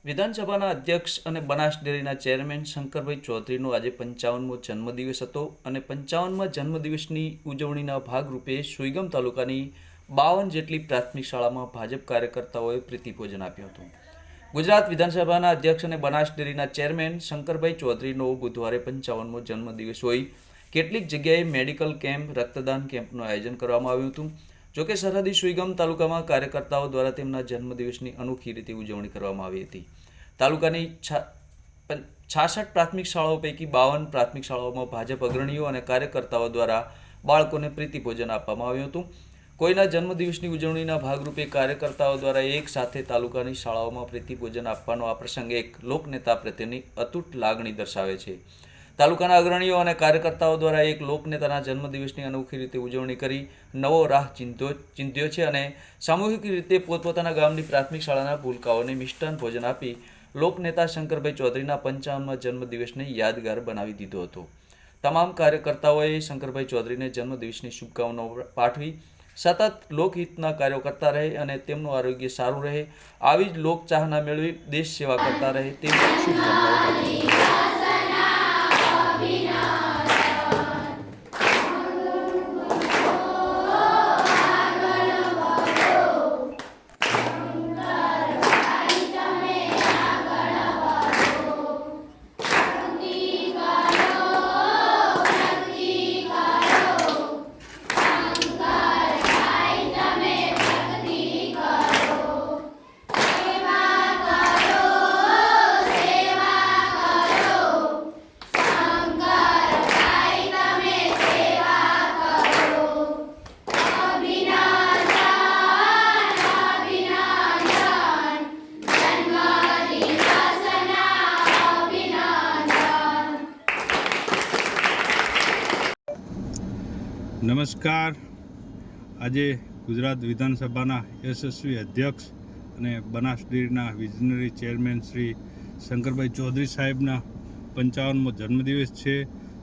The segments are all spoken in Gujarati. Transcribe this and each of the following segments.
વિધાનસભાના અધ્યક્ષ અને બનાસ ડેરીના ચેરમેન શંકરભાઈ ચૌધરીનો આજે 55મો જન્મદિવસ હતો અને 55મા જન્મદિવસની ઉજવણીના ભાગરૂપે સુઈગામ તાલુકાની 52 જેટલી પ્રાથમિક શાળામાં ભાજપ કાર્યકર્તાઓએ પ્રીતિભોજન આપ્યું હતું। ગુજરાત વિધાનસભાના અધ્યક્ષ અને બનાસ ડેરીના ચેરમેન શંકરભાઈ ચૌધરીનો બુધવારે 55મો જન્મદિવસ હોય કેટલીક જગ્યાએ મેડિકલ કેમ્પ, રક્તદાન કેમ્પનું આયોજન કરવામાં આવ્યું હતું। જોકે સરહદી સુઈગામ તાલુકામાં કાર્યકર્તાઓ દ્વારા તેમના જન્મદિવસની અનોખી રીતે ઉજવણી કરવામાં આવી હતી। તાલુકાની 66 પ્રાથમિક શાળાઓ પૈકી 52 પ્રાથમિક શાળાઓમાં ભાજપ અગ્રણીઓ અને કાર્યકર્તાઓ દ્વારા બાળકોને પ્રીતિભોજન આપવામાં આવ્યું હતું। કોઈના જન્મદિવસની ઉજવણીના ભાગરૂપે કાર્યકર્તાઓ દ્વારા એક સાથે તાલુકાની શાળાઓમાં પ્રીતિભોજન આપવાનો આ પ્રસંગ એક લોકનેતા પ્રત્યેની અતૂટ લાગણી દર્શાવે છે। તાલુકાના અગ્રણીઓ અને કાર્યકર્તાઓ દ્વારા એક લોકનેતાના જન્મદિવસની અનોખી રીતે ઉજવણી કરી નવો રાહ ચિંધ્યો છે અને સામૂહિક રીતે પોતપોતાના ગામની પ્રાથમિક શાળાના ભૂલકાઓને મિષ્ટાન ભોજન આપી લોકનેતા શંકરભાઈ ચૌધરીના 55મા જન્મદિવસને યાદગાર બનાવી દીધો હતો। તમામ કાર્યકર્તાઓએ શંકરભાઈ ચૌધરીને જન્મદિવસની શુભકામનાઓ પાઠવી સતત લોકહિતના કાર્યો કરતા રહે અને તેમનું આરોગ્ય સારું રહે, આવી જ લોકચાહના મેળવી દેશ સેવા કરતા રહે તેવી શુભકામનાઓ પાઠવી। નમસ્કાર। આજે ગુજરાત વિધાનસભાના યશસ્વી અધ્યક્ષ અને બનાસ ડેરીના વિઝનરી ચેરમેન શ્રી શંકરભાઈ ચૌધરી સાહેબના 55મો જન્મદિવસ છે।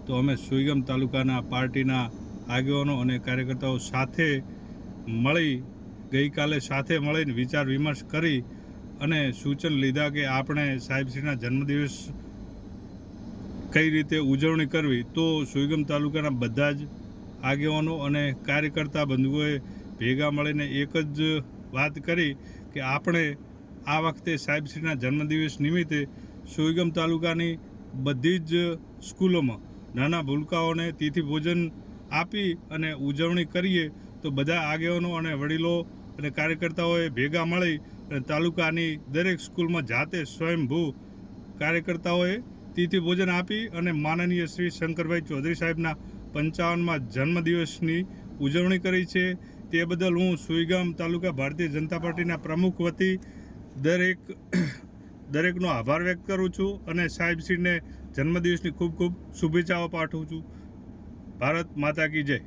તો અમે સુઈગામ તાલુકાના પાર્ટીના આગેવાનો અને કાર્યકર્તાઓ સાથે મળી ગઈકાલે સાથે મળીને વિચાર વિમર્શ કરી અને સૂચન લીધા કે આપણે સાહેબશ્રીના જન્મદિવસ કઈ રીતે ઉજવણી કરવી। તો સુઈગામ તાલુકાના બધા જ આગેવાનો અને કાર્યકર્તા બંધુઓએ ભેગા મળીને એક જ વાત કરી કે આપણે આ વખતે સાહેબશ્રીના જન્મદિવસ નિમિત્તે સુઈગામ તાલુકાની બધી જ સ્કૂલોમાં નાના ભૂલકાઓને તિથિ ભોજન આપી અને ઉજવણી કરીએ। તો બધા આગેવાનો અને વડીલો અને કાર્યકર્તાઓએ ભેગા મળી અને તાલુકાની દરેક સ્કૂલમાં જાતે સ્વયંભૂ કાર્યકર્તાઓએ તિથિ ભોજન આપી અને માનનીય શ્રી શંકરભાઈ ચૌધરી સાહેબના 55મા જન્મદિવસની ઉજવણી કરી છે। તે બદલ હું સુઈગામ તાલુકા ભારતીય જનતા પાર્ટીના પ્રમુખ વતી દરેકનો આભાર વ્યક્ત કરું છું અને સાહેબશ્રીને જન્મદિવસની ખૂબ ખૂબ શુભેચ્છાઓ પાઠવું છું। ભારત માતા કી જય।